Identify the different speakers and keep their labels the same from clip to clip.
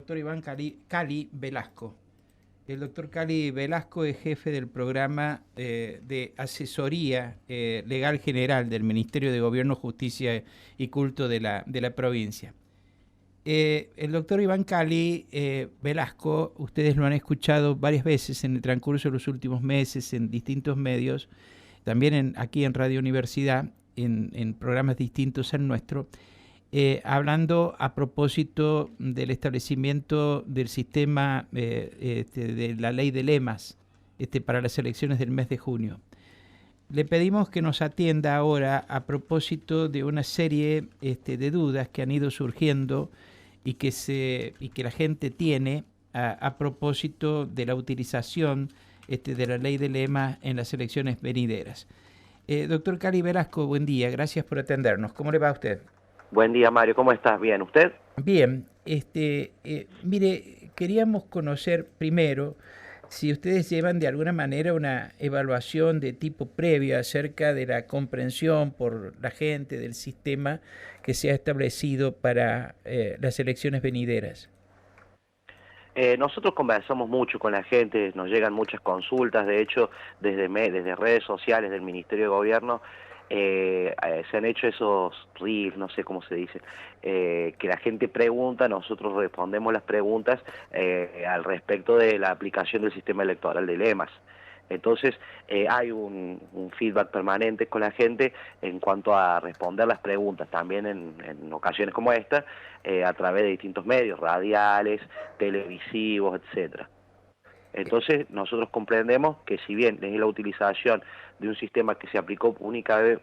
Speaker 1: doctor Iván Cali Velasco. El doctor Cali Velasco es jefe del programa de asesoría legal general del Ministerio de Gobierno, Justicia y Culto de la provincia. El doctor Iván Cali Velasco, ustedes lo han escuchado varias veces en el transcurso de los últimos meses en distintos medios, también aquí en Radio Universidad, en programas distintos al nuestro, hablando a propósito del establecimiento del sistema de la ley de lemas para las elecciones del mes de junio. Le pedimos que nos atienda ahora a propósito de una serie de dudas que han ido surgiendo y que la gente tiene a propósito de la utilización de la ley de lemas en las elecciones venideras. Doctor Cali Velasco, buen día, gracias por atendernos. ¿Cómo le va a usted?
Speaker 2: Buen día, Mario, ¿cómo estás? ¿Bien? ¿Usted?
Speaker 1: Bien, mire, queríamos conocer primero si ustedes llevan de alguna manera una evaluación de tipo previo acerca de la comprensión por la gente del sistema que se ha establecido para las elecciones venideras.
Speaker 2: Nosotros conversamos mucho con la gente, nos llegan muchas consultas, de hecho, desde redes sociales del Ministerio de Gobierno, se han hecho esos reels, no sé cómo se dice, que la gente pregunta, nosotros respondemos las preguntas al respecto de la aplicación del sistema electoral de lemas. Entonces hay un feedback permanente con la gente en cuanto a responder las preguntas, también en ocasiones como esta, a través de distintos medios, radiales, televisivos, etcétera. Entonces nosotros comprendemos que si bien es la utilización de un sistema que se aplicó por única vez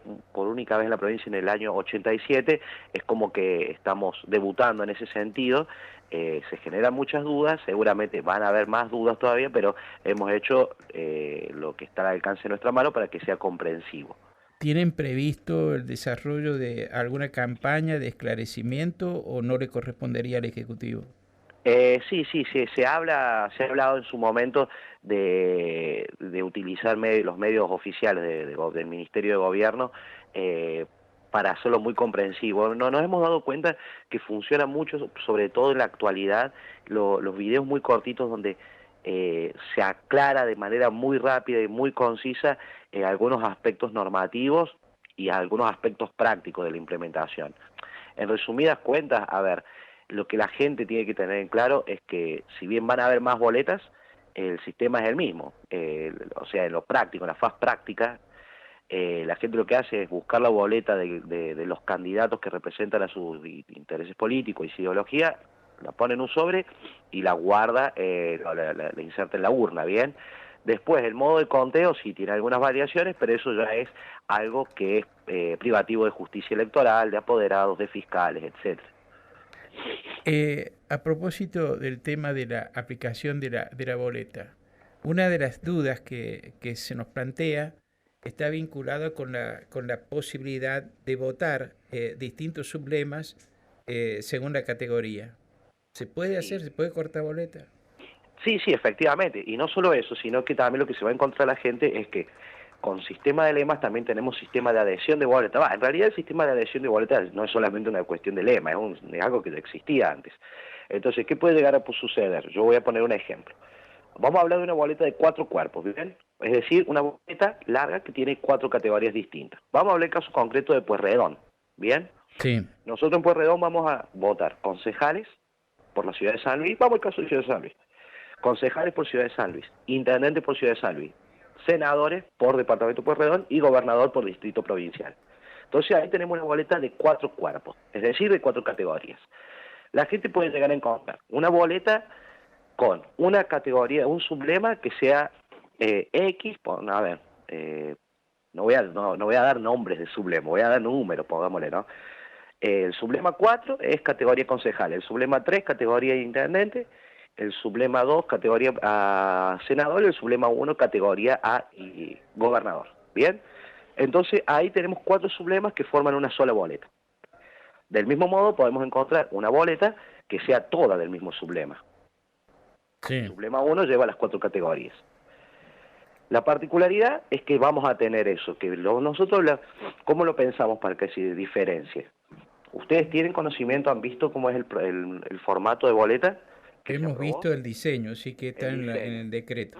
Speaker 2: en la provincia en el año 87, es como que estamos debutando en ese sentido, se generan muchas dudas, seguramente van a haber más dudas todavía, pero hemos hecho lo que está al alcance de nuestra mano para que sea comprensivo.
Speaker 1: ¿Tienen previsto el desarrollo de alguna campaña de esclarecimiento o no le correspondería al Ejecutivo?
Speaker 2: Sí, se ha hablado en su momento de utilizar los medios oficiales del Ministerio de Gobierno para hacerlo muy comprensivo. Nos hemos dado cuenta que funciona mucho, sobre todo en la actualidad, los videos muy cortitos donde se aclara de manera muy rápida y muy concisa algunos aspectos normativos y algunos aspectos prácticos de la implementación. En resumidas cuentas, a ver, lo que la gente tiene que tener en claro es que si bien van a haber más boletas, el sistema es el mismo. O sea, en lo práctico, en la faz práctica, la gente lo que hace es buscar la boleta de los candidatos que representan a sus intereses políticos y su ideología, la pone en un sobre y la guarda, la inserta en la urna, ¿bien? Después, el modo de conteo sí tiene algunas variaciones, pero eso ya es algo que es privativo de justicia electoral, de apoderados, de fiscales, etcétera.
Speaker 1: A propósito del tema de la aplicación de la boleta, una de las dudas que se nos plantea está vinculada con la posibilidad de votar distintos sublemas según la categoría. ¿Se puede hacer? ¿Se puede cortar boleta?
Speaker 2: Sí, efectivamente. Y no solo eso, sino que también lo que se va a encontrar la gente es que con sistema de lemas también tenemos sistema de adhesión de boleta. En realidad el sistema de adhesión de boleta no es solamente una cuestión de lema, es algo que ya existía antes. Entonces, ¿qué puede llegar a suceder? Yo voy a poner un ejemplo. Vamos a hablar de una boleta de 4 cuerpos, ¿bien? Es decir, una boleta larga que tiene 4 categorías distintas. Vamos a hablar del caso concreto de Pueyrredón, ¿bien?
Speaker 1: Sí.
Speaker 2: Nosotros en Pueyrredón vamos a votar concejales por la ciudad de San Luis, vamos al caso de Ciudad de San Luis, concejales por Ciudad de San Luis, intendentes por Ciudad de San Luis, senadores por departamento de Pueyrredón y gobernador por distrito provincial. Entonces ahí tenemos una boleta de 4 cuerpos, es decir, de 4 categorías. La gente puede llegar a encontrar una boleta con una categoría, un sublema que sea X, a ver, no voy a dar nombres de sublema, voy a dar números, pongámosle, ¿no? El sublema 4 es categoría concejal, el sublema 3 categoría intendente, el sublema 2 categoría senador y el sublema 1 categoría A y gobernador. ¿Bien? Entonces ahí tenemos 4 sublemas que forman una sola boleta. Del mismo modo podemos encontrar una boleta que sea toda del mismo sublema.
Speaker 1: Sí.
Speaker 2: El sublema 1 lleva las 4 categorías. La particularidad es que vamos a tener eso, que nosotros, ¿cómo lo pensamos para que se diferencie? Ustedes tienen conocimiento, han visto cómo es el formato de boleta, que se
Speaker 1: Hemos
Speaker 2: aprobó,
Speaker 1: visto el diseño, sí que está
Speaker 2: el
Speaker 1: en
Speaker 2: diseño.
Speaker 1: el decreto.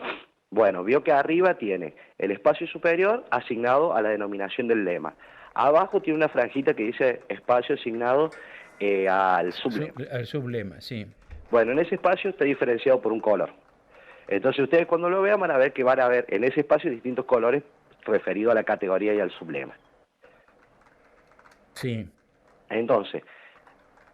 Speaker 2: Bueno, vio que arriba tiene el espacio superior asignado a la denominación del lema. Abajo tiene una franjita que dice espacio asignado al sublema.
Speaker 1: Al sublema, sí.
Speaker 2: Bueno, en ese espacio está diferenciado por un color. Entonces ustedes cuando lo vean van a ver que van a ver en ese espacio distintos colores referidos a la categoría y al sublema.
Speaker 1: Sí.
Speaker 2: Entonces,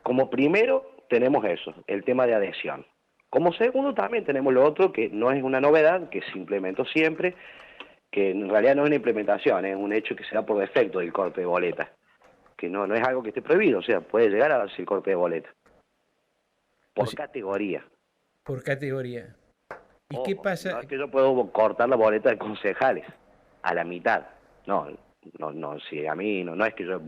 Speaker 2: como primero tenemos eso, el tema de adhesión. Como segundo también tenemos lo otro que no es una novedad, que se implementó siempre, que en realidad no es una implementación, es un hecho que se da por defecto del corte de boleta, que no es algo que esté prohibido, o sea, puede llegar a darse el corte de boleta,
Speaker 1: O
Speaker 2: por
Speaker 1: sea,
Speaker 2: categoría.
Speaker 1: por categoría. ¿Y qué
Speaker 2: Ojo,
Speaker 1: pasa?
Speaker 2: no es que yo puedo cortar la boleta de concejales a la mitad. No, no, si a mí no es que yo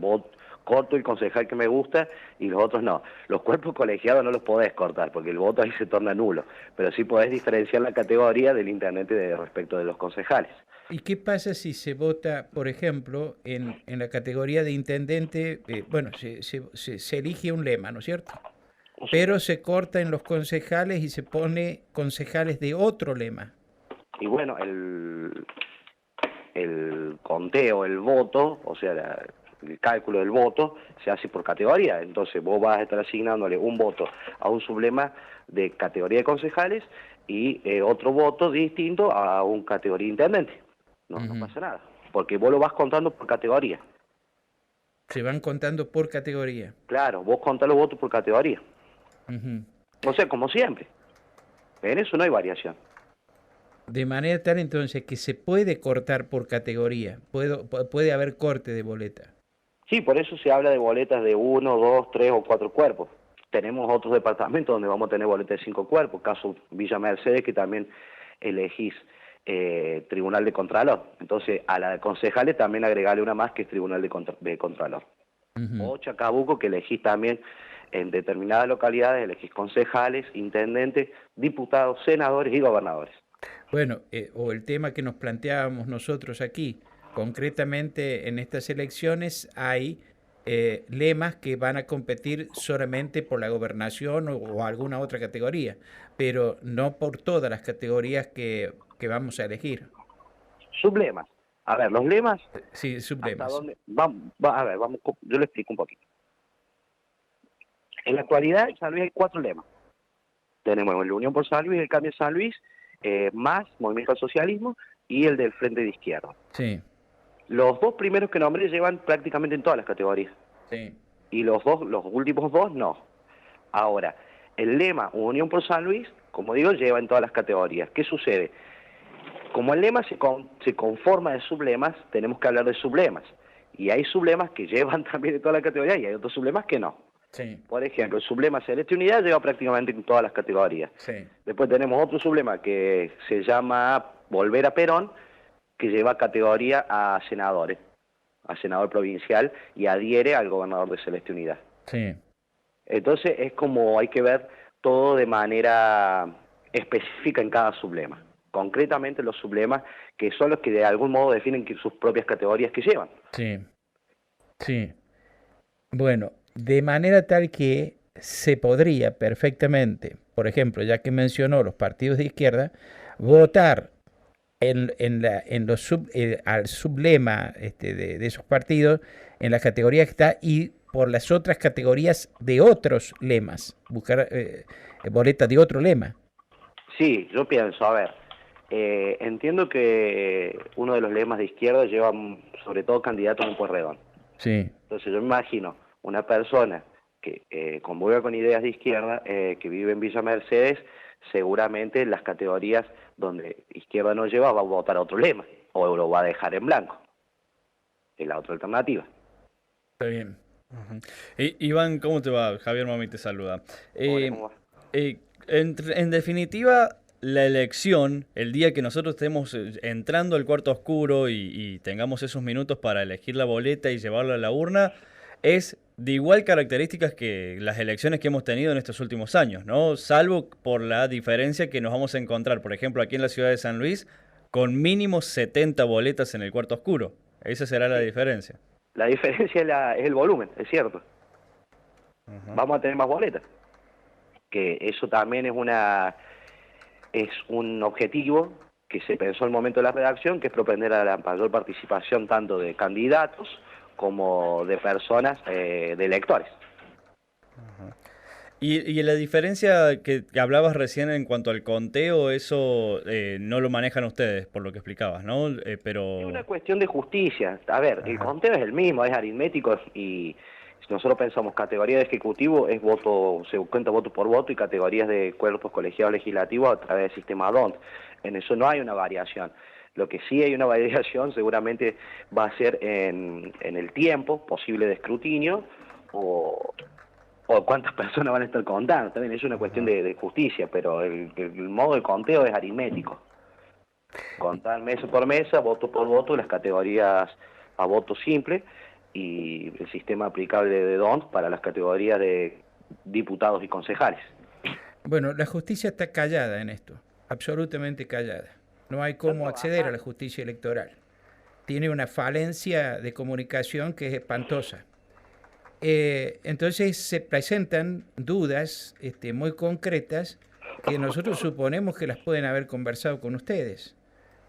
Speaker 2: corto el concejal que me gusta y los otros no. Los cuerpos colegiados no los podés cortar porque el voto ahí se torna nulo, pero sí podés diferenciar la categoría del intendente respecto de los concejales.
Speaker 1: ¿Y qué pasa si se vota, por ejemplo, en la categoría de intendente? Bueno, se elige un lema, ¿no es cierto?
Speaker 2: Sí.
Speaker 1: Pero se corta en los concejales y se pone concejales de otro lema.
Speaker 2: Y bueno, el conteo, el voto, o sea, el cálculo del voto se hace por categoría. Entonces vos vas a estar asignándole un voto a un sublema de categoría de concejales y otro voto distinto a un categoría de intendente. No
Speaker 1: Ujú.
Speaker 2: pasa nada, porque vos lo vas contando por categoría.
Speaker 1: Se van contando por categoría.
Speaker 2: Claro, vos contás los votos por categoría.
Speaker 1: Ujú.
Speaker 2: O sea, como siempre. En eso no hay variación.
Speaker 1: De manera tal entonces que se puede cortar por categoría. Puede haber corte de boleta.
Speaker 2: Sí, por eso se habla de boletas de uno, dos, tres o cuatro cuerpos. Tenemos otros departamentos donde vamos a tener boletas de 5 cuerpos, caso Villa Mercedes, que también elegís Tribunal de Contralor. Entonces, a la de concejales también agregarle una más que es Tribunal de Contralor.
Speaker 1: Ujú.
Speaker 2: O Chacabuco, que elegís también en determinadas localidades, elegís concejales, intendentes, diputados, senadores y gobernadores.
Speaker 1: Bueno, o el tema que nos planteábamos nosotros aquí, concretamente en estas elecciones hay lemas que van a competir solamente por la gobernación o alguna otra categoría, pero no por todas las categorías que vamos a elegir.
Speaker 2: Sublemas. A ver, los lemas,
Speaker 1: Sí,
Speaker 2: ¿hasta
Speaker 1: sublemas.
Speaker 2: dónde? A ver, yo le explico un poquito. En la actualidad en San Luis hay 4 lemas. Tenemos el Unión por San Luis, el Cambio de San Luis, más Movimiento al Socialismo y el del Frente de Izquierda.
Speaker 1: Sí,
Speaker 2: Los dos primeros que nombré llevan prácticamente en todas las categorías
Speaker 1: sí.
Speaker 2: y los últimos dos no. Ahora, el lema Unión por San Luis, como digo, lleva en todas las categorías. ¿Qué sucede? Como el lema se conforma de sublemas, tenemos que hablar de sublemas. Y hay sublemas que llevan también en todas las categorías y hay otros sublemas que no.
Speaker 1: Sí,
Speaker 2: Por ejemplo, el sublema Celeste Unidad lleva prácticamente en todas las categorías.
Speaker 1: sí.
Speaker 2: Después tenemos otro sublema que se llama Volver a Perón, que lleva categoría a senadores, a senador provincial y adhiere al gobernador de Celeste Unidad.
Speaker 1: Sí.
Speaker 2: Entonces es como hay que ver todo de manera específica en cada sublema. Concretamente los sublemas que son los que de algún modo definen sus propias categorías que llevan.
Speaker 1: Sí, sí. Bueno, de manera tal que se podría perfectamente, por ejemplo, ya que mencionó los partidos de izquierda, votar al sublema de esos partidos en la categoría que está y por las otras categorías de otros lemas, buscar boletas de otro lema.
Speaker 2: Sí, yo pienso, a ver, entiendo que uno de los lemas de izquierda lleva sobre todo candidatos en Pueyrredón.
Speaker 1: Sí,
Speaker 2: Entonces yo me imagino una persona que convive con ideas de izquierda, que vive en Villa Mercedes, seguramente en las categorías donde izquierda no lleva va a votar a otro lema o lo va a dejar en blanco. Es la otra alternativa.
Speaker 1: está bien.
Speaker 3: Ujú. Iván, ¿cómo te va? Javier Mami te saluda.
Speaker 2: Hola,
Speaker 3: Eh,
Speaker 2: ¿cómo va?
Speaker 3: en definitiva, la elección, el día que nosotros estemos entrando al cuarto oscuro y tengamos esos minutos para elegir la boleta y llevarla a la urna, es de igual características que las elecciones que hemos tenido en estos últimos años, ¿no? Salvo por la diferencia que nos vamos a encontrar, por ejemplo, aquí en la ciudad de San Luis, con mínimo 70 boletas en el cuarto oscuro. Esa será la
Speaker 2: Sí.
Speaker 3: diferencia.
Speaker 2: La diferencia es el volumen, es cierto.
Speaker 3: Ajá.
Speaker 2: Vamos a tener más boletas, que eso también es un objetivo que se pensó en el momento de la redacción, que es propender a la mayor participación tanto de candidatos como de personas, de electores.
Speaker 3: Y la diferencia que hablabas recién en cuanto al conteo, eso no lo manejan ustedes, por lo que explicabas, ¿no? Pero...
Speaker 2: Es una cuestión de justicia. A ver, el
Speaker 3: Ajá.
Speaker 2: conteo es el mismo, es aritmético y si nosotros pensamos categoría de ejecutivo es voto, se cuenta voto por voto y categorías de cuerpos colegiados legislativos a través del sistema DONT. En eso no hay una variación. Lo que sí hay una variación seguramente va a ser en el tiempo posible de escrutinio o, o cuántas personas van a estar contando. También es una cuestión
Speaker 3: Ajá.
Speaker 2: de justicia, pero el modo de conteo es aritmético. Contar mesa por mesa, voto por voto, las categorías a voto simple y el sistema aplicable de DONT para las categorías de diputados y concejales.
Speaker 1: Bueno, la justicia está callada en esto, absolutamente callada. No hay
Speaker 2: Están
Speaker 1: cómo acceder a la
Speaker 2: trabajando.
Speaker 1: justicia electoral. Tiene una falencia de comunicación que es espantosa. Entonces se presentan dudas muy concretas que nosotros suponemos que las pueden haber conversado con ustedes.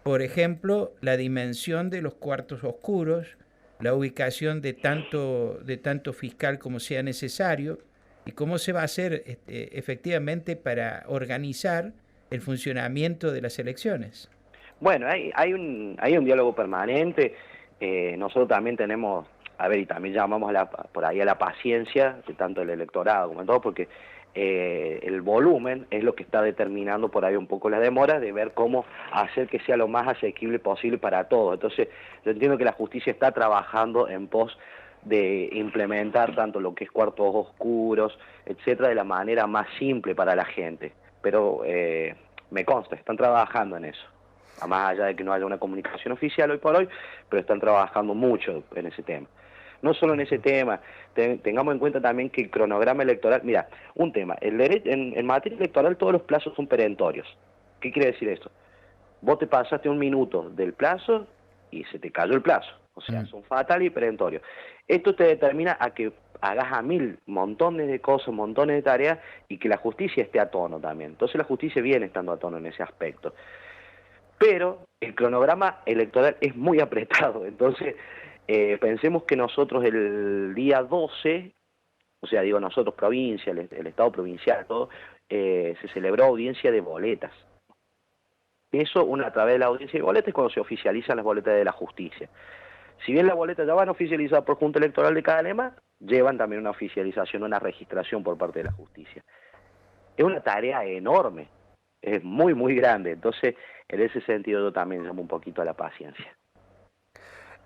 Speaker 1: Por ejemplo, la dimensión de los cuartos oscuros, la ubicación de tanto fiscal como sea necesario y cómo se va a hacer efectivamente para organizar el funcionamiento de las elecciones.
Speaker 2: Bueno, hay un diálogo permanente. Nosotros también tenemos, a ver, y también llamamos por ahí a la paciencia, de tanto el electorado como en todo, porque el volumen es lo que está determinando por ahí un poco la demora de ver cómo hacer que sea lo más asequible posible para todos. Entonces, yo entiendo que la justicia está trabajando en pos de implementar tanto lo que es cuartos oscuros, etcétera, de la manera más simple para la gente. Pero me consta, están trabajando en eso. Más allá de que no haya una comunicación oficial hoy por hoy, pero están trabajando mucho en ese tema. No solo en ese tema, tengamos en cuenta también que el cronograma electoral, mira, un tema, en materia electoral todos los plazos son perentorios. ¿Qué quiere decir esto? Vos te pasaste un minuto del plazo y se te cayó el plazo, o sea, son fatales y perentorios. Esto te determina a que hagas a mil montones de cosas, montones de tareas y que la justicia esté a tono también. Entonces la justicia viene estando a tono en ese aspecto. Pero el cronograma electoral es muy apretado, entonces pensemos que nosotros el día 12, o sea, digo nosotros provincia, el Estado provincial, todo, se celebró audiencia de boletas. Eso, a través de la audiencia de boletas, es cuando se oficializan las boletas de la justicia. Si bien las boletas ya van oficializadas por Junta Electoral de cada lema, llevan también una oficialización, una registración por parte de la justicia. Es una tarea enorme, es muy, muy grande. Entonces, en ese sentido yo también llamo un poquito a la paciencia.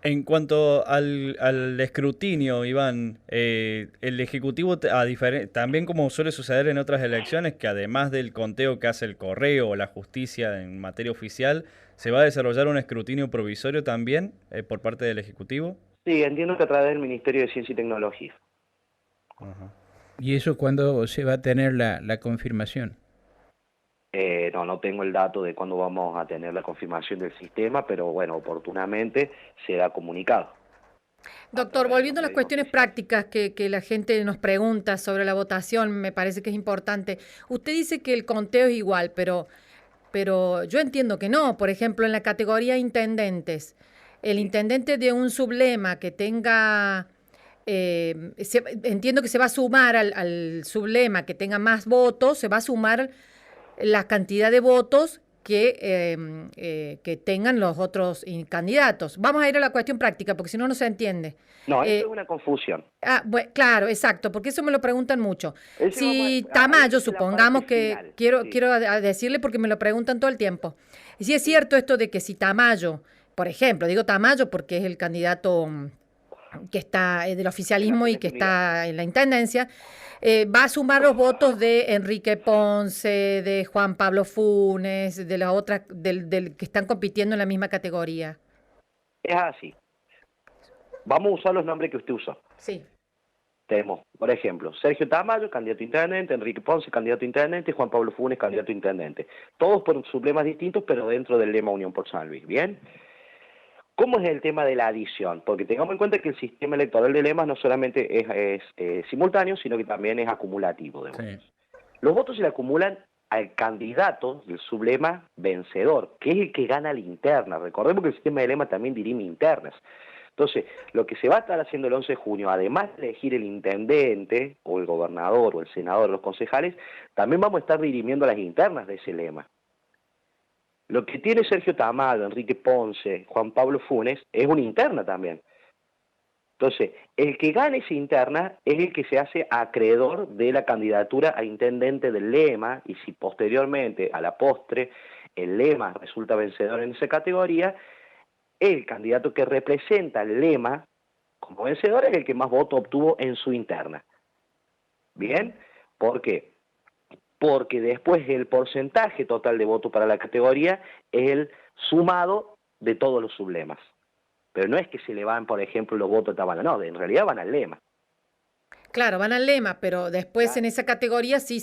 Speaker 3: En cuanto al escrutinio, Iván, el Ejecutivo, también como suele suceder en otras elecciones, que además del conteo que hace el correo o la justicia en materia oficial, ¿se va a desarrollar un escrutinio provisorio también por parte del Ejecutivo?
Speaker 2: Sí, entiendo que a través del Ministerio de Ciencia y Tecnología.
Speaker 3: Ajá.
Speaker 1: ¿Y eso cuándo se va a tener la confirmación?
Speaker 2: No tengo el dato de cuándo vamos a tener la confirmación del sistema, pero bueno, oportunamente será comunicado a
Speaker 4: Doctor,
Speaker 2: través de los
Speaker 4: volviendo a las
Speaker 2: medios
Speaker 4: cuestiones
Speaker 2: oficiales.
Speaker 4: prácticas que la gente nos pregunta sobre la votación, me parece que es importante. Usted dice que el conteo es igual, pero yo entiendo que no. Por ejemplo, en la categoría intendentes, el
Speaker 2: Sí.
Speaker 4: intendente de un sublema que tenga, entiendo que se va a sumar al sublema que tenga más votos, se va a sumar la cantidad de votos que tengan los otros candidatos. Vamos a ir a la cuestión práctica, porque si no, no se entiende.
Speaker 2: No, eso es
Speaker 4: Eh,
Speaker 2: una confusión.
Speaker 4: claro, exacto, porque eso me lo preguntan mucho.
Speaker 2: Ese vamos
Speaker 4: Si
Speaker 2: ahí
Speaker 4: Tamayo,
Speaker 2: viene la parte
Speaker 4: supongamos que
Speaker 2: final.
Speaker 4: quiero,
Speaker 2: Sí,
Speaker 4: quiero decirle porque me lo preguntan todo el tiempo. Y si es
Speaker 2: sí.
Speaker 4: cierto esto de que si Tamayo, por ejemplo, digo Tamayo porque es el candidato que está del
Speaker 2: En
Speaker 4: oficialismo y
Speaker 2: Naciones
Speaker 4: que
Speaker 2: Unidas.
Speaker 4: está en la intendencia, va a sumar los votos de Enrique Ponce, de Juan Pablo Funes, de las otras, del que están compitiendo en la misma categoría.
Speaker 2: Es así. Vamos a usar los nombres que usted usó.
Speaker 4: Sí.
Speaker 2: Tenemos, por ejemplo, Sergio Tamayo, candidato a intendente, Enrique Ponce, candidato a intendente, Juan Pablo Funes, candidato a intendente. Todos por sublemas distintos, pero dentro del lema Unión por San Luis. ¿Bien? ¿Cómo es el tema de la adición? Porque tengamos en cuenta que el sistema electoral de lemas no solamente es simultáneo, sino que también es acumulativo de
Speaker 1: Sí.
Speaker 2: votos. Los votos se le acumulan al candidato del sublema vencedor, que es el que gana la interna. Recordemos que el sistema de lema también dirime internas. Entonces, lo que se va a estar haciendo el 11 de junio, además de elegir el intendente, o el gobernador, o el senador, o los concejales, también vamos a estar dirimiendo las internas de ese lema. Lo que tiene Sergio Tamayo, Enrique Ponce, Juan Pablo Funes, es una interna también. Entonces, el que gane esa interna es el que se hace acreedor de la candidatura a intendente del lema, y si posteriormente, a la postre, el lema resulta vencedor en esa categoría, el candidato que representa el lema como vencedor es el que más votos obtuvo en su interna. ¿Bien? ¿Por qué? Porque después el porcentaje total de votos para la categoría es el sumado de todos los sublemas. Pero no es que se le van, por ejemplo, los votos a Tamayo, no, en realidad van al lema.
Speaker 4: Claro, van al lema, pero después
Speaker 2: Claro.
Speaker 4: en esa categoría sí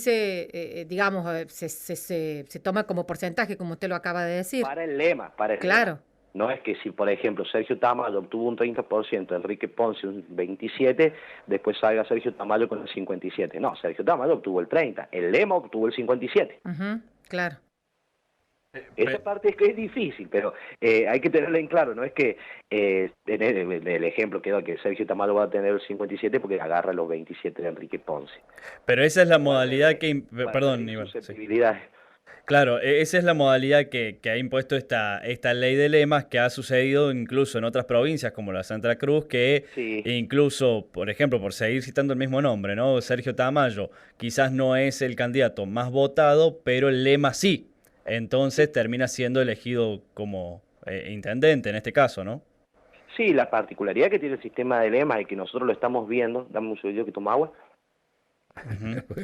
Speaker 4: digamos, se toma como porcentaje, como usted lo acaba de decir.
Speaker 2: Para el lema, para el
Speaker 4: Claro.
Speaker 2: lema. No es que si, por ejemplo, Sergio Tamayo obtuvo un 30%, Enrique Ponce un 27%, después salga Sergio Tamayo con el 57%. No, Sergio Tamayo obtuvo el 30%, el lema obtuvo el 57%.
Speaker 4: Ujú, claro.
Speaker 2: Esa parte es que es difícil, pero hay que tenerla en claro. No es que tener el ejemplo que da que Sergio Tamayo va a tener el 57% porque agarra los 27% de Enrique Ponce.
Speaker 3: Pero esa es la modalidad que...
Speaker 2: Para
Speaker 3: Perdón,
Speaker 2: medir
Speaker 3: Iván. Sí.
Speaker 2: susceptibilidades.
Speaker 3: Claro, esa es la modalidad que ha impuesto esta ley de lemas, que ha sucedido incluso en otras provincias como la Santa Cruz, que
Speaker 2: Sí.
Speaker 3: incluso, por ejemplo, por seguir citando el mismo nombre, ¿no? Sergio Tamayo quizás no es el candidato más votado, pero el lema sí. Entonces termina siendo elegido como intendente en este caso, ¿no?
Speaker 2: Sí, la particularidad que tiene el sistema de lemas y que nosotros lo estamos viendo, dame un segundito que tomo agua.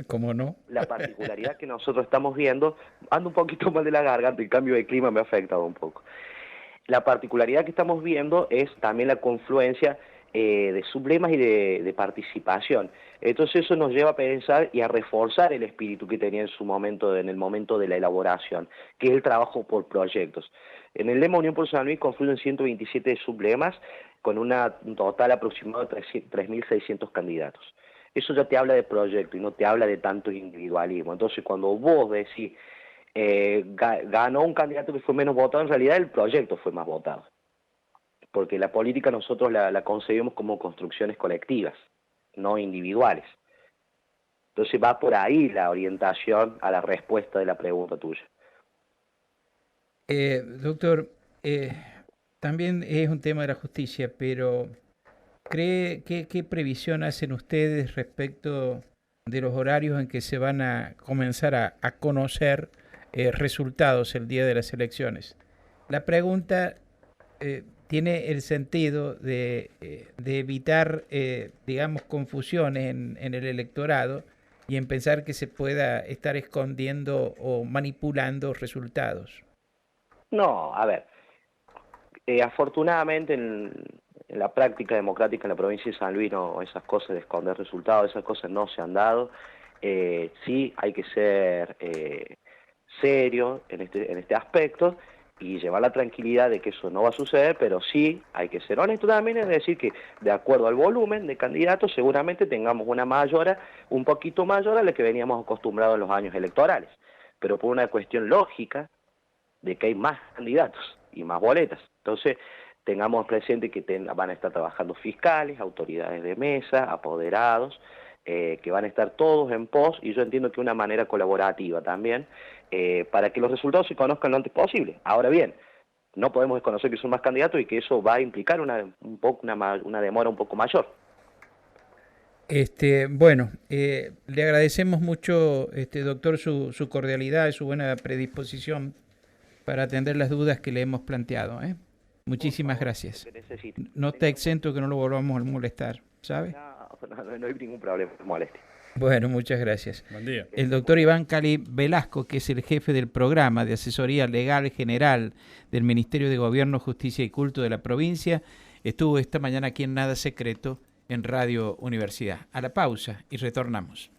Speaker 1: ¿Cómo no?
Speaker 2: La particularidad que nosotros estamos viendo, ando un poquito mal de la garganta, el cambio de clima me ha afectado un poco. La particularidad que estamos viendo es también la confluencia de sublemas y de participación. Entonces eso nos lleva a pensar y a reforzar el espíritu que tenía en su momento, en el momento de la elaboración, que es el trabajo por proyectos. En el lema Unión por San Luis confluyen 127 sublemas con un total aproximado de 3.600 candidatos. Eso ya te habla de proyecto y no te habla de tanto individualismo. Entonces cuando vos decís ganó un candidato que fue menos votado, en realidad el proyecto fue más votado. Porque la política nosotros la concebimos como construcciones colectivas, no individuales. Entonces va por ahí la orientación a la respuesta de la pregunta tuya.
Speaker 1: Doctor, también es un tema de la justicia, pero ¿qué previsión hacen ustedes respecto de los horarios en que se van a comenzar a conocer resultados el día de las elecciones? La pregunta tiene el sentido de evitar, digamos, confusiones en el electorado y en pensar que se pueda estar escondiendo o manipulando resultados.
Speaker 2: No, a ver, afortunadamente en la práctica democrática en la provincia de San Luis no, esas cosas de esconder resultados, esas cosas no se han dado. Sí hay que ser serio en este aspecto y llevar la tranquilidad de que eso no va a suceder, pero sí hay que ser honesto también, es decir que de acuerdo al volumen de candidatos seguramente tengamos una mayora, un poquito mayor a la que veníamos acostumbrados en los años electorales, pero por una cuestión lógica de que hay más candidatos y más boletas. Entonces tengamos presente que van a estar trabajando fiscales, autoridades de mesa, apoderados, que van a estar todos en pos, y yo entiendo que de una manera colaborativa también, para que los resultados se conozcan lo antes posible. Ahora bien, no podemos desconocer que son más candidatos y que eso va a implicar una demora un poco mayor.
Speaker 1: Bueno, le agradecemos mucho, doctor, su cordialidad y su buena predisposición para atender las dudas que le hemos planteado. Muchísimas gracias. No está exento que no lo volvamos a molestar, ¿sabe?
Speaker 2: No hay ningún problema, molestia.
Speaker 1: Bueno, muchas gracias.
Speaker 3: Buen día.
Speaker 1: El doctor Iván Cali Velasco, que es el jefe del programa de asesoría legal general del Ministerio de Gobierno, Justicia y Culto de la provincia, estuvo esta mañana aquí en Nada Secreto en Radio Universidad. A la pausa y retornamos.